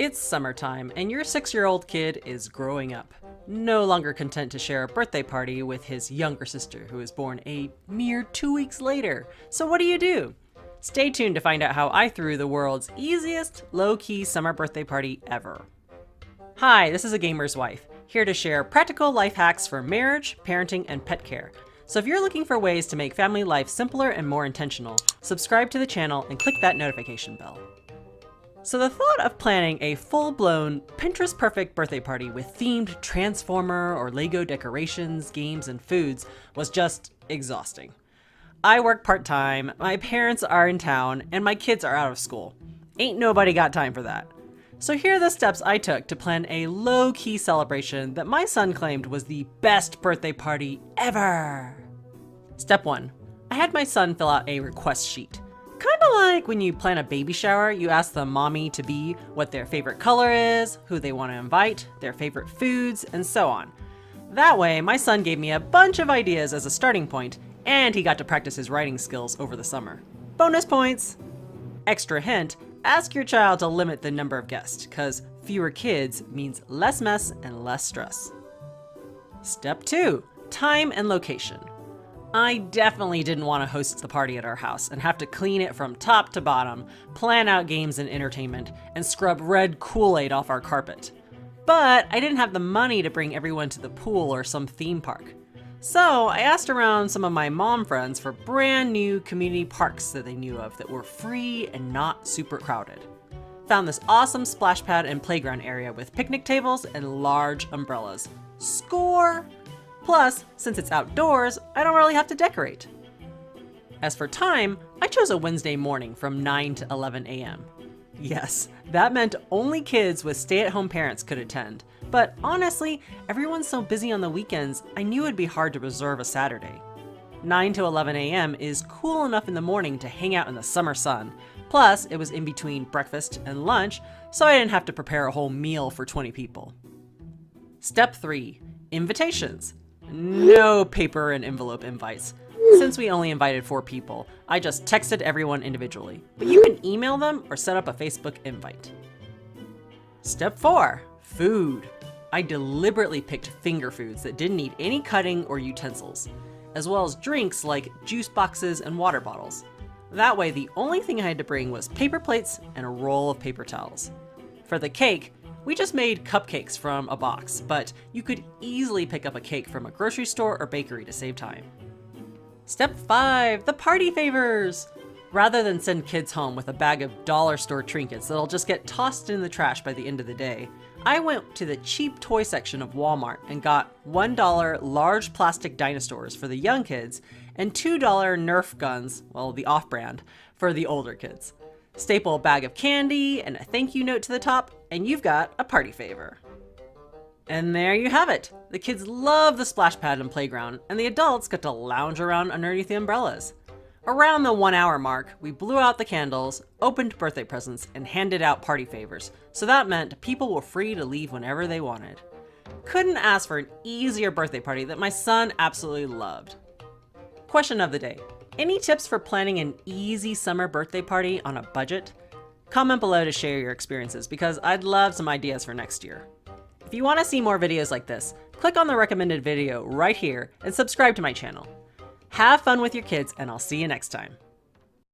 It's summertime, and your 6-year-old kid is growing up. No longer content to share a birthday party with his younger sister, who was born a mere 2 weeks later. So what do? Stay tuned to find out how I threw the world's easiest, low-key summer birthday party ever. Hi, this is a gamer's wife, here to share practical life hacks for marriage, parenting, and pet care. So if you're looking for ways to make family life simpler and more intentional, subscribe to the channel and click that notification bell. So the thought of planning a full-blown, Pinterest-perfect birthday party with themed Transformer or Lego decorations, games, and foods was just exhausting. I work part-time, my parents are in town, and my kids are out of school. Ain't nobody got time for that. So here are the steps I took to plan a low-key celebration that my son claimed was the best birthday party ever. Step 1. I had my son fill out a request sheet. Kinda like when you plan a baby shower, you ask the mommy-to-be what their favorite color is, who they want to invite, their favorite foods, and so on. That way, my son gave me a bunch of ideas as a starting point, and he got to practice his writing skills over the summer. Bonus points! Extra hint, ask your child to limit the number of guests, cause fewer kids means less mess and less stress. Step 2, time and location. I definitely didn't want to host the party at our house and have to clean it from top to bottom, plan out games and entertainment, and scrub red Kool-Aid off our carpet. But I didn't have the money to bring everyone to the pool or some theme park. So I asked around some of my mom friends for brand new community parks that they knew of that were free and not super crowded. Found this awesome splash pad and playground area with picnic tables and large umbrellas. Score! Plus, since it's outdoors, I don't really have to decorate. As for time, I chose a Wednesday morning from 9 to 11 a.m. Yes, that meant only kids with stay-at-home parents could attend. But honestly, everyone's so busy on the weekends, I knew it'd be hard to reserve a Saturday. 9 to 11 a.m. is cool enough in the morning to hang out in the summer sun. Plus, it was in between breakfast and lunch, so I didn't have to prepare a whole meal for 20 people. Step 3, invitations. No paper and envelope invites. Since we only invited 4 people, I just texted everyone individually, but you can email them or set up a Facebook invite. Step 4, food. I deliberately picked finger foods that didn't need any cutting or utensils, as well as drinks like juice boxes and water bottles. That way, the only thing I had to bring was paper plates and a roll of paper towels. For the cake, we just made cupcakes from a box, but you could easily pick up a cake from a grocery store or bakery to save time. Step 5, the party favors. Rather than send kids home with a bag of dollar store trinkets that'll just get tossed in the trash by the end of the day, I went to the cheap toy section of Walmart and got $1 large plastic dinosaurs for the young kids and $2 Nerf guns, well, the off-brand, for the older kids. Staple a bag of candy and a thank you note to the top, and you've got a party favor. And there you have it. The kids love the splash pad and playground, and the adults got to lounge around underneath the umbrellas. Around the 1 hour mark, we blew out the candles, opened birthday presents, and handed out party favors, so that meant people were free to leave whenever they wanted. Couldn't ask for an easier birthday party that my son absolutely loved. Question of the day. Any tips for planning an easy summer birthday party on a budget? Comment below to share your experiences because I'd love some ideas for next year. If you want to see more videos like this, click on the recommended video right here and subscribe to my channel. Have fun with your kids, and I'll see you next time.